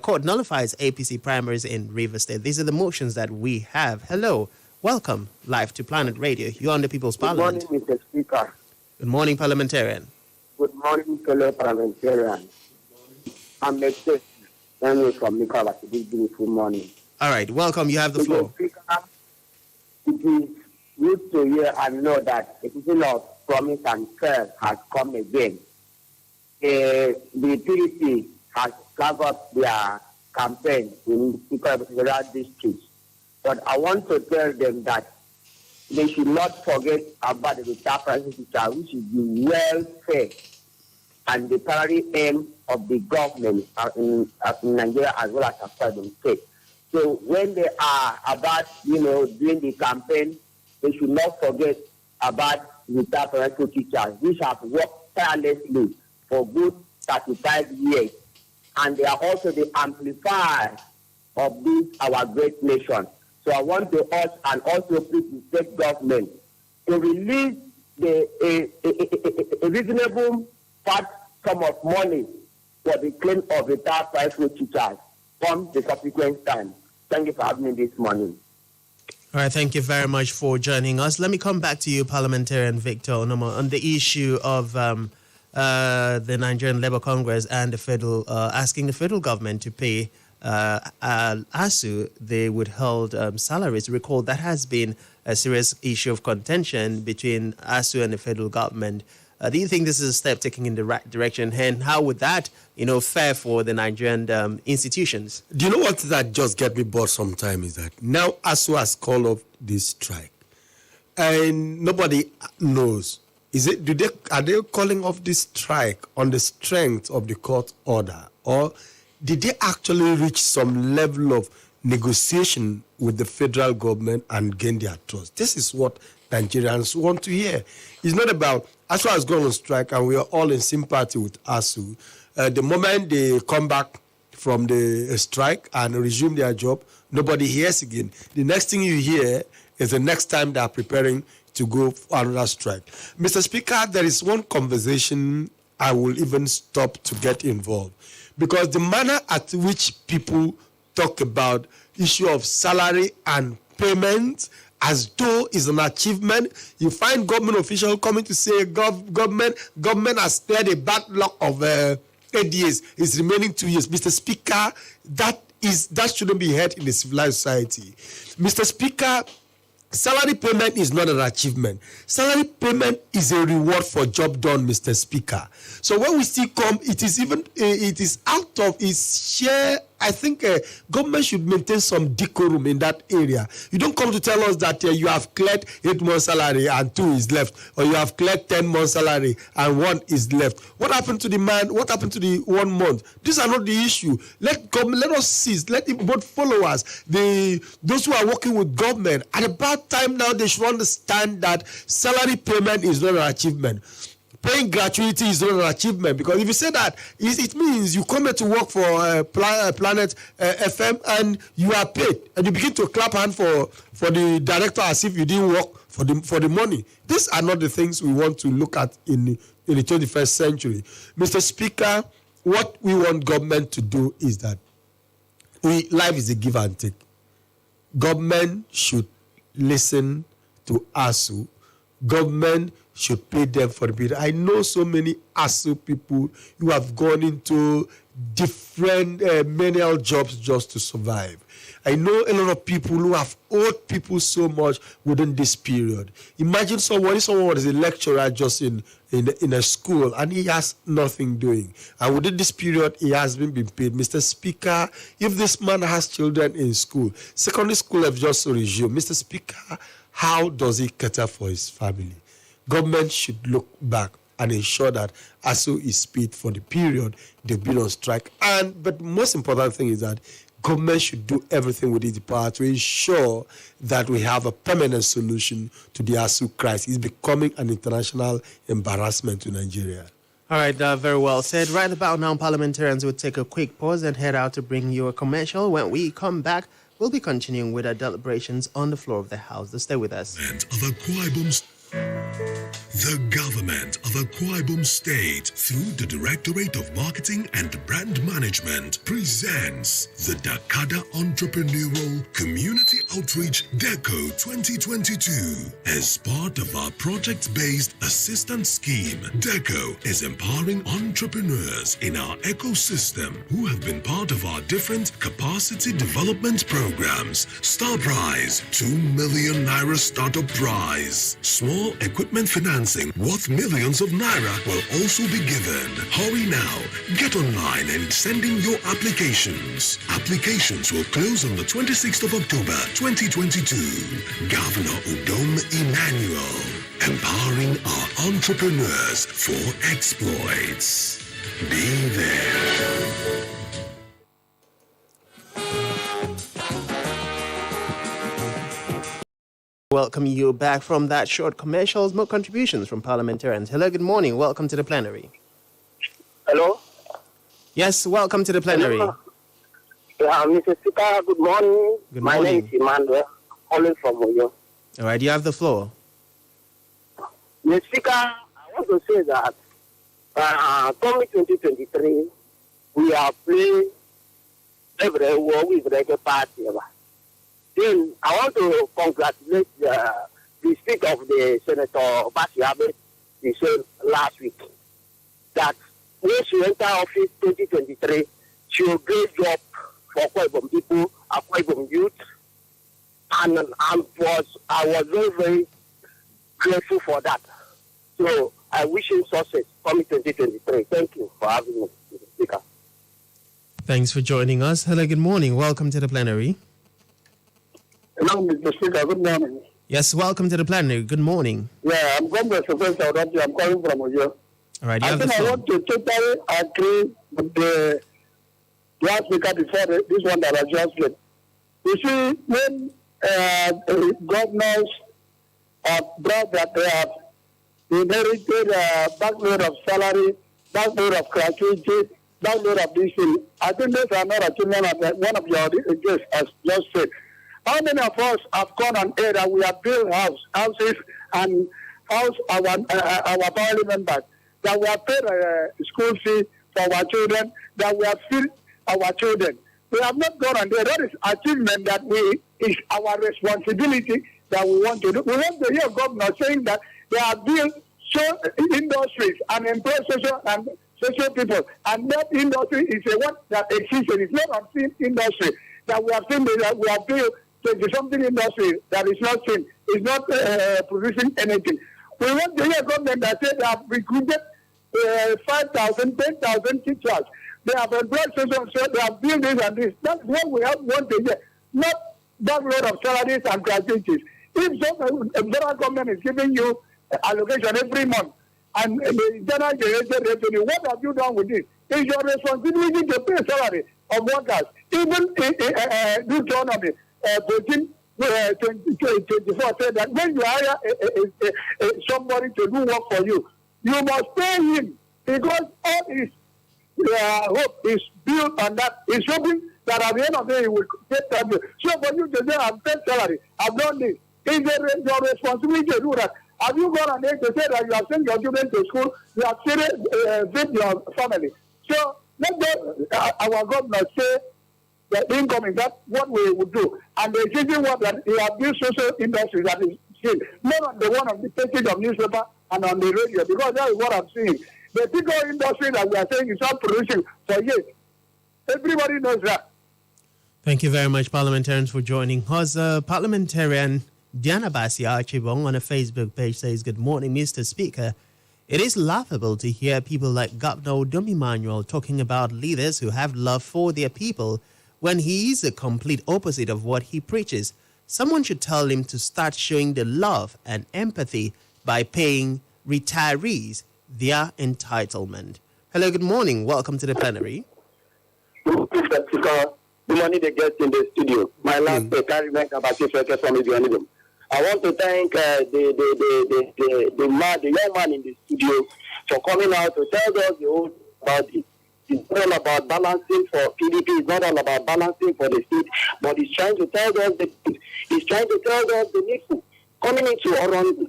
court nullifies APC Primaries in River State. These are the motions that we have. Hello, welcome live to Planet Radio. You're on the People's Parliament. Good morning, Mr. Speaker. Good morning, parliamentarian. Good morning, fellow parliamentarians. I'm Edet Emmanuel from Nicaragua. This beautiful morning. All right, welcome. You have the floor. Speaker, it is good to hear and know that a season of promise and faith has come again. The PDP has covered their campaign in several districts. But I want to tell them that they should not forget about the retired president teacher, which is the welfare and the primary aim of the government in Nigeria as well as Akwa Ibom State. So when they are about, doing the campaign, they should not forget about retired parental teachers, which have worked tirelessly for good 35 years. And they are also the amplifiers of this, our great nation. So I want to urge and also plead the state government to release a reasonable part sum of money for the claim of retired private teachers from the subsequent time. Thank you for having me this morning. All right, thank you very much for joining us. Let me come back to you, Parliamentarian Victor Onomo, on the issue of the Nigerian Labour Congress and the federal asking the federal government to pay ASU the withheld salaries. Recall that has been a serious issue of contention between ASU and the federal government. Do you think this is a step taken in the right direction? And how would that, fare for the Nigerian institutions? Do you know what that just get me bored sometimes is that now ASU has called off this strike, and nobody knows. Are they calling off this strike on the strength of the court order, or did they actually reach some level of negotiation with the federal government and gain their trust? This is what Nigerians want to hear. It's not about ASU has gone on strike and we are all in sympathy with ASU. The moment they come back from the strike and resume their job, nobody hears again. The next thing you hear is the next time they are preparing to go for another strike. Mr. Speaker, there is one conversation I will even stop to get involved, because the manner at which people talk about issue of salary and payment as though is an achievement. You find government officials coming to say government has cleared a backlog of 8 years. It's remaining 2 years. Mr. Speaker, that shouldn't be heard in a civilized society. Mr. Speaker, Salary payment is not an achievement. Salary payment is a reward for job done, Mr. Speaker. So when we still come, it is out of its share. I think government should maintain some decorum in that area. You don't come to tell us that you have cleared 8 months salary and 2 is left, or you have cleared 10 months salary and 1 is left. What happened to the man? What happened to the 1 month? These are not the issue. Let us cease. Let it both follow us. Those who are working with government, at about time now, they should understand that salary payment is not an achievement. Paying gratuity is not an achievement, because if you say that, it means you come here to work for Planet FM and you are paid, and you begin to clap hand for the director as if you didn't work for the money. These are not the things we want to look at in the 21st century. Mr. Speaker, what we want government to do is that life is a give and take. Government should listen to ASU. Government should pay them for the period. I know so many ASU people who have gone into different menial jobs just to survive. I know a lot of people who have owed people so much within this period. Imagine someone is a lecturer just in a school and he has nothing doing. And within this period, he has been paid. Mr. Speaker, if this man has children in school, secondary school have just resumed. Mr. Speaker, how does he cater for his family? Government should look back and ensure that ASU is paid for the period they've been on strike. But the most important thing is that government should do everything within the power to ensure that we have a permanent solution to the ASU crisis. It's becoming an international embarrassment to Nigeria. All right, very well said. Right about now, parliamentarians will take a quick pause and head out to bring you a commercial. When we come back, we'll be continuing with our deliberations on the floor of the House. So stay with us. The government of Akwa Ibom State, through the Directorate of Marketing and Brand Management, presents the Dakada Entrepreneurial Community Outreach DECO 2022. As part of our project-based assistance scheme, DECO is empowering entrepreneurs in our ecosystem who have been part of our different capacity development programs. Star Prize, 2 million Naira Startup Prize. Small equipment financing worth millions of Naira will also be given. Hurry now. Get online and send in your applications. Applications will close on the 26th of October 2022. Governor Udom Emmanuel, empowering our entrepreneurs for exploits. Be there. Welcome you back from that short commercials. More contributions from parliamentarians. Hello, good morning. Welcome to the plenary. Hello? Yes, welcome to the plenary. Hello. Yeah, Mr. Speaker, good morning. Good My morning. name is Emmanuel, calling from Oyo. All right, you have the floor. Mr. Speaker, I want to say that coming 2023, we are playing every war with the party. Then I want to congratulate the Speaker of the Senator Basiabe. He said last week that when she entered office 2023, she will great job for Akwa Ibom people, Akwa Ibom youth, and I was very, very grateful for that. So I wish him success coming 2023. Thank you for having me, Mr. Speaker. Thanks for joining us. Hello, good morning. Welcome to the plenary. Hello, Mr. Speaker. Good morning. Yes, welcome to the plenary. Good morning. Yeah, I'm going to Professor Odati. I'm calling from Oyo. All right, you I have the think I floor. want to totally agree with the last speaker before this one that I just said. You see, when governors have brought that they have inherited backload of salary, backload of gratuity, backload of this thing, I think those are not achievement of one of your guests has just said. How many of us have gone on air that we have built houses and our family members, that we have paid school fee for our children, that we have fed our children? We have not gone on there. That is achievement that is our responsibility that we want to do. We want to hear governors saying that they have built industries and employ social people, and that industry is a one that exists. It's not unseen industry that we have seen that we have built 20-something industry that is not seen, is not producing anything. We want to hear government that said they have recruited 5,000, 10,000 teachers. They have employed so they have built this and this. That's what we want to hear. Not that load of salaries and gratuities. If some federal government is giving you allocation every month and the general generated revenue, what have you done with this? It's your responsibility to pay salary of workers. Even Deuteronomy 14:24 said that when you hire somebody to do work for you, you must pay him because all his hope is built on that. He's hoping that at the end of the day he will take that. So for you to say, I've paid salary, I've done this, it's your responsibility to do that. Have you gone on there to say that you have sent your children to school, you have fed your family? So let our governor say the income is that what we would do. And the existing one that we have built social industry that is still not on the one of the pages of newspaper and on the radio, because that is what I'm seeing. The bigger industry that we are saying is not producing for years. Everybody knows that. Thank you very much, parliamentarians, for joining us. Parliamentarian Diana Basi Archibong on a Facebook page says, "Good morning, Mr. Speaker. It is laughable to hear people like Governor Udom Emmanuel talking about leaders who have love for their people when he is the complete opposite of what he preaches. Someone should tell him to start showing the love and empathy by paying retirees their entitlement." Hello, good morning. Welcome to the plenary. Mr. Speaker, the money they get in the studio. My last carry back about from Udom. I want to thank the young man in the studio for coming out to tell us the whole about it. It's not all about balancing for PDP. It's not all about balancing for the state, but he's trying to tell us he's trying to tell us the needful. Coming into our own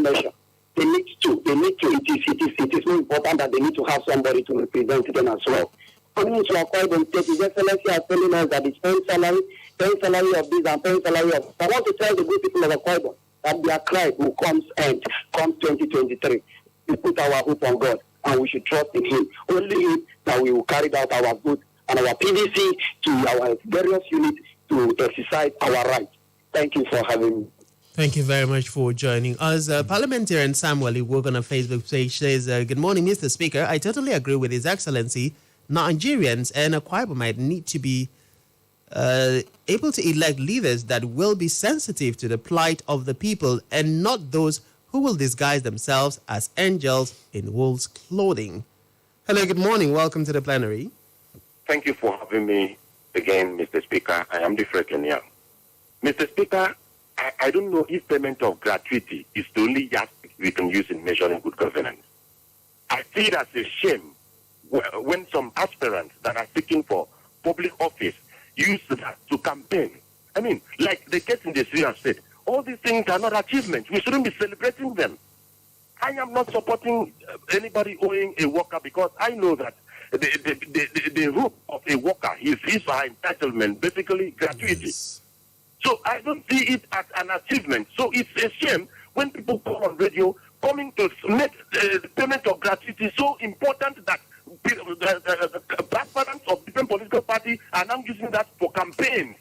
nation, they need to. It is more important that they need to have somebody to represent them as well. Coming into Akwa Ibom State, His Excellency has telling us that it's paying salary of this and paying salary of. I want to tell the good people of Akwa Ibom that their cry will come 2023. We put our hope on God and we should trust in Him. Only Him that we will carry out our vote and our PVC to our various units to exercise our rights. Thank you for having me. Thank you very much for joining us. Parliamentarian Samuel Iwogo on a Facebook page says, "Good morning, Mr. Speaker. I totally agree with His Excellency. Nigerians and Akwa Ibom might need to be able to elect leaders that will be sensitive to the plight of the people and not those who will disguise themselves as angels in wolves' clothing." Hello, good morning. Welcome to the plenary. Thank you for having me again, Mr. Speaker. I am different Kenya. Mr. Speaker, I don't know if payment of gratuity is the only yardstick we can use in measuring good governance. I see it as a shame when some aspirants that are seeking for public office use that to campaign. I mean, like the case in the Syria state, all these things are not achievements. We shouldn't be celebrating them. I am not supporting anybody owing a worker because I know that the hope of a worker is his or her entitlement, basically gratuity. Yes. So I don't see it as an achievement. So it's a shame when people come on radio coming to make the payment of gratuity so important that the parents of different political parties are now using that for campaigns.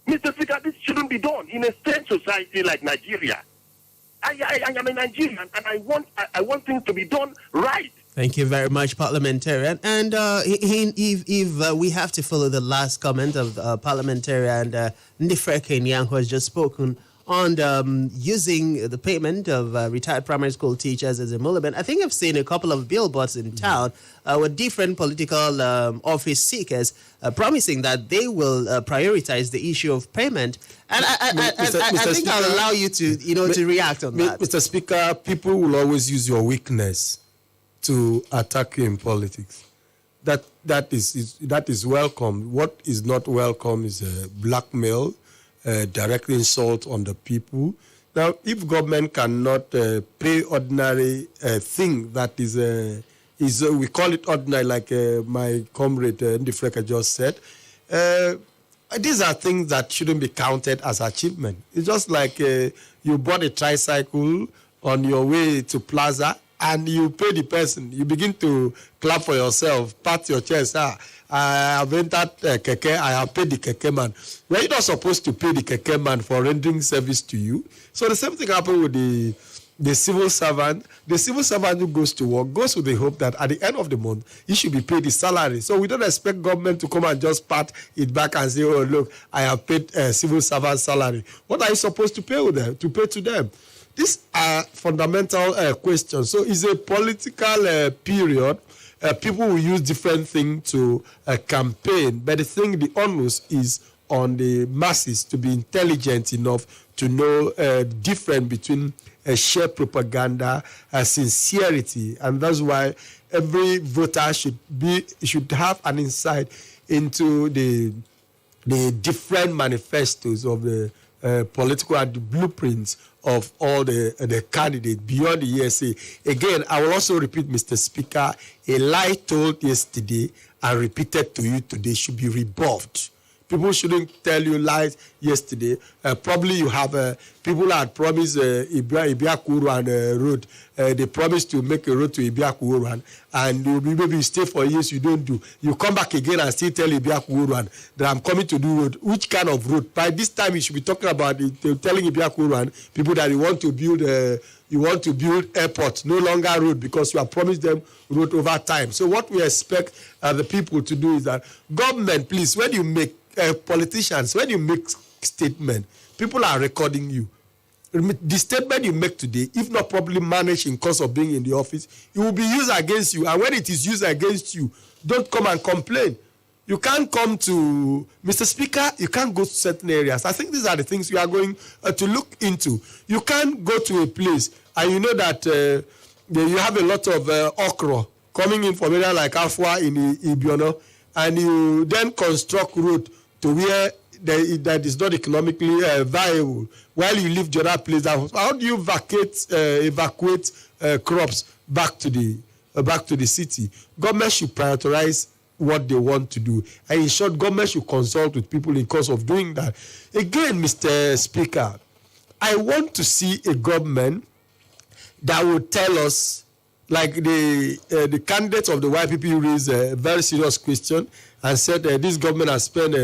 Mr. Speaker, this shouldn't be done in a state society like Nigeria. I am a Nigerian and I want things to be done right. Thank you very much, parliamentarian. And if we have to follow the last comment of parliamentarian Nifre Kenyang, who has just spoken on using the payment of retired primary school teachers as a emolument. I think I've seen a couple of billboards in town with different political office seekers promising that they will prioritize the issue of payment. And I think Speaker, I'll allow you to react on that. Mr. Speaker, people will always use your weakness to attack you in politics. That is welcome. What is not welcome is blackmail, direct insult on the people. Now, if government cannot pay ordinary thing that is we call it ordinary, like my comrade Ndifreka just said, these are things that shouldn't be counted as achievement. It's just like you bought a tricycle on your way to Plaza and you pay the person. You begin to clap for yourself, pat your chest. I have entered keke, I have paid the keke man. Were you not supposed to pay the keke man for rendering service to you? So the same thing happened with the civil servant. The civil servant who goes to work goes with the hope that at the end of the month, he should be paid his salary. So we don't expect government to come and just pat it back and say, oh, look, I have paid civil servant salary. What are you supposed to pay with them? To pay to them? These are fundamental questions. So it's a political period. People will use different things to campaign, but the thing, the onus is on the masses to be intelligent enough to know the difference between sheer propaganda and sincerity, and that's why every voter should have an insight into the different manifestos of the political and the blueprints of all the candidates beyond the ESA. Again, I will also repeat, Mr. Speaker, a lie told yesterday and repeated to you today should be rebuffed. People shouldn't tell you lies yesterday. Probably you have people had promised Ibiakuruan road. They promised to make a road to Ibiakuruan, and maybe you stay for years, you don't do. You come back again and still tell Ibiakuruan that I'm coming to do road. Which kind of road? By this time, you should be talking about telling Ibiakuruan people that you want to build airport, no longer road, because you have promised them road over time. So what we expect the people to do is that government, please, when you make politicians, when you make statement, people are recording you. The statement you make today, if not properly managed in course of being in the office, it will be used against you. And when it is used against you, don't come and complain. You can't come to, Mr. Speaker, you can't go to certain areas. I think these are the things we are going to look into. You can't go to a place and you know that you have a lot of okra coming in from area like Afua in Ibiono, and you then construct road to where that is not economically viable while you leave the other place. How do you evacuate crops back to the city? Government should prioritize what they want to do. And in short, government should consult with people in course of doing that. Again, Mr. Speaker, I want to see a government that will tell us, like the candidates of the YPP raised a very serious question and said this government has spent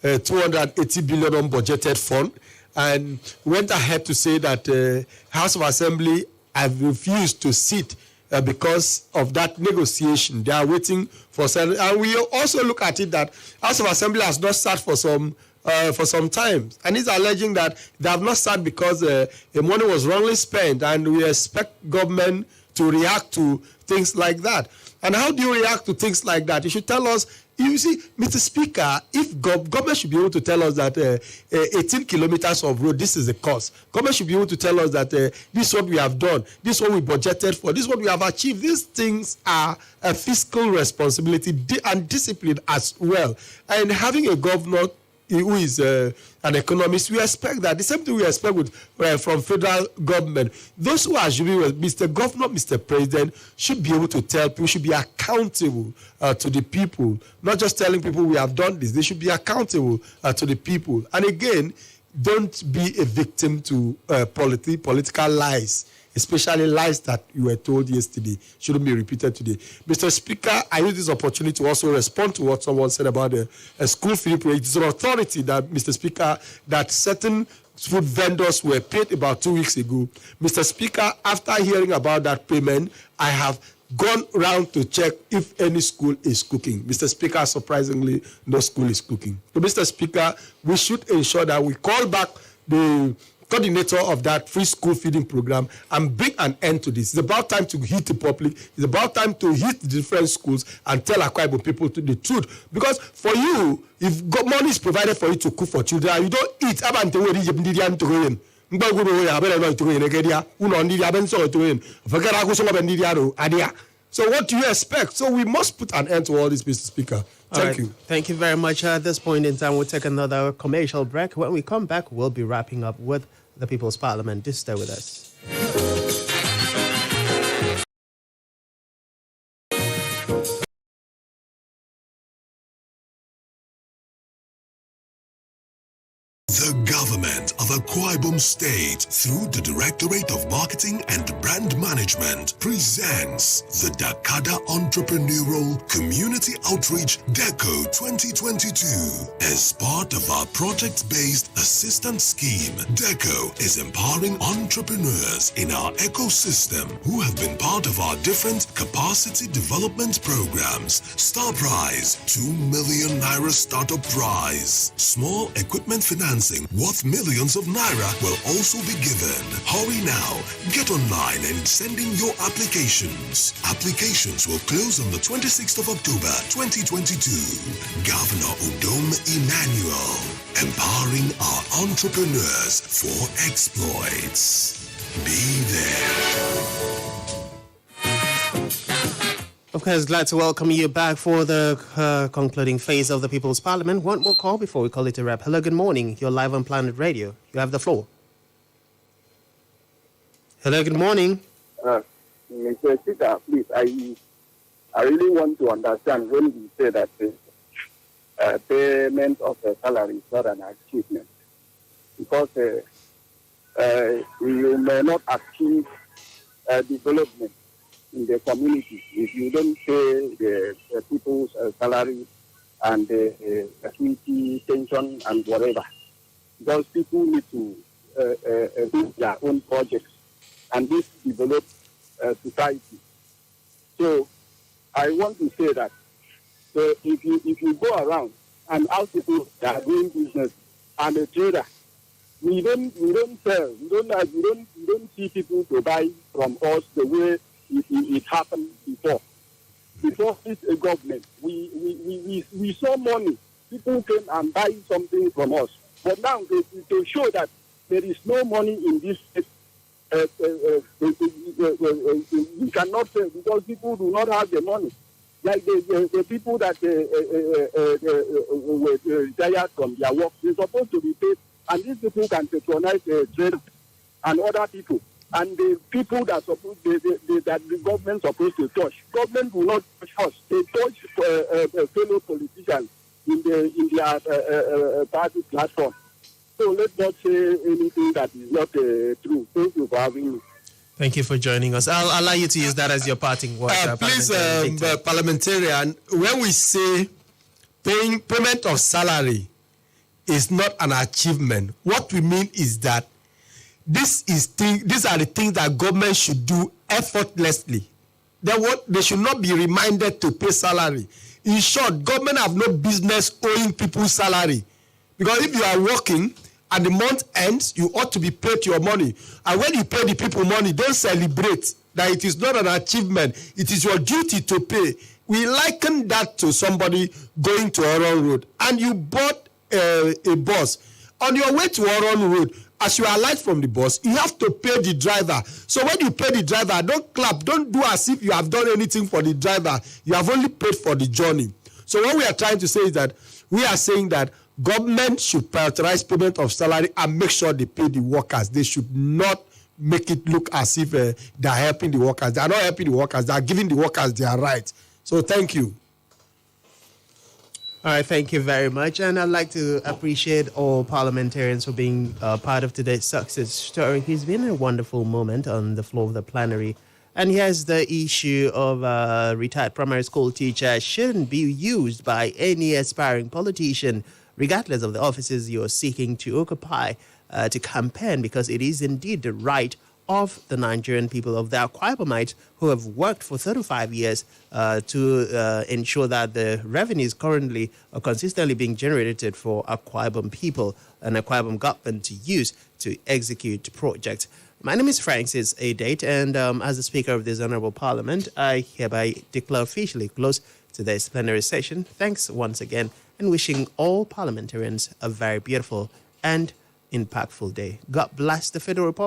280 billion on budgeted fund, and went ahead to say that House of Assembly have refused to sit because of that negotiation. They are waiting for Senate. And we also look at it that House of Assembly has not sat for some time. And he's alleging that they have not sat because the money was wrongly spent, and we expect government to react to things like that. And how do you react to things like that? You should tell us. You see, Mr. Speaker, if government should be able to tell us that 18 kilometers of road, this is the cost. Government should be able to tell us that this is what we have done, this is what we budgeted for, this is what we have achieved. These things are a fiscal responsibility and discipline as well. And having a governor who is an economist, we expect that. The same thing we expect from federal government. Those who are Mr. Governor, Mr. President, should be able to tell people, should be accountable to the people, not just telling people we have done this. They should be accountable to the people. And again, don't be a victim to political lies, especially lies that you were told yesterday shouldn't be repeated today. Mr. Speaker, I use this opportunity to also respond to what someone said about the school feeding program. It's an authority that, Mr. Speaker, that certain food vendors were paid about 2 weeks ago. Mr. Speaker, after hearing about that payment, I have gone round to check if any school is cooking. Mr. Speaker, surprisingly, no school is cooking. So, Mr. Speaker, we should ensure that we call back the coordinator of that free school feeding program and bring an end to this. It's about time to hit the public. It's about time to hit the different schools and tell Akwa Ibom people the truth. Because for you, if money is provided for you to cook for children, you don't eat. So what do you expect? So we must put an end to all this, Mr. Speaker. Thank you. Thank you very much. At this point in time, we'll take another commercial break. When we come back, we'll be wrapping up with the People's Parliament. Just stay with us. The government of Akwa Ibom State, through the Directorate of Marketing and Brand Management, presents the Dakada Entrepreneurial Community Outreach DECO 2022. As part of our project-based assistance scheme, DECO is empowering entrepreneurs in our ecosystem who have been part of our different capacity development programs. Star Prize, 2 million Naira Startup Prize. Small equipment financing worth millions of Naira will also be given. Hurry now. Get online and send in your applications. Applications will close on the 26th of October 2022. Governor Udom Emmanuel, empowering our entrepreneurs for exploits. Be there. Of course, glad to welcome you back for the concluding phase of the People's Parliament. One more call before we call it a wrap. Hello, good morning. You're live on Planet Radio. You have the floor. Hello, good morning. Mr. Speaker, please, I really want to understand when you say that payment of a salary is not an achievement. Because you may not achieve development in the community if you don't pay the people's salary and security, pension, and whatever. Because people need to do their own projects, and this develops society. So I want to say that if you go around and ask people that are doing business and a trader, we don't sell. We don't see people to buy from us the way it happened before. Before this government, we saw money. People came and buy something from us. But now to show that there is no money in this we cannot say because people do not have the money. Like the people that were retired from their work, they're supposed to be paid, and these people can patronize trade and other people. And the people that that the government supposed to touch, government will not touch us. They touch fellow politicians in their party platform. So let's not say anything that is not true. Thank you for having me. Thank you for joining us. I'll allow you to use that as your parting word. Please, parliamentarian, when we say payment of salary is not an achievement, what we mean is that these are the things that government should do effortlessly. They should not be reminded to pay salary. In short, government have no business owing people salary. Because if you are working and the month ends, you ought to be paid your money. And when you pay the people money, don't celebrate that it is not an achievement. It is your duty to pay. We liken that to somebody going to Oro Road and you bought a bus. On your way to Oro Road, as you alight from the bus, you have to pay the driver. So when you pay the driver, don't clap. Don't do as if you have done anything for the driver. You have only paid for the journey. So what we are trying to say is that we are saying that government should prioritize payment of salary and make sure they pay the workers. They should not make it look as if they are helping the workers. They are not helping the workers. They are giving the workers their rights. So thank you. All right, thank you very much. And I'd like to appreciate all parliamentarians for being part of today's success story. It's been a wonderful moment on the floor of the plenary. And here's the issue of retired primary school teachers shouldn't be used by any aspiring politician, regardless of the offices you're seeking to occupy, to campaign, because it is indeed the right of the Nigerian people, of the Akwa Ibomites who have worked for 35 years to ensure that the revenues currently are consistently being generated for Akwa Ibom people and Akwa Ibom government to use to execute projects. My name is Francis Edet, and as the Speaker of this Honorable Parliament, I hereby declare officially close today's plenary session. Thanks once again, and wishing all parliamentarians a very beautiful and impactful day. God bless the Federal Republic.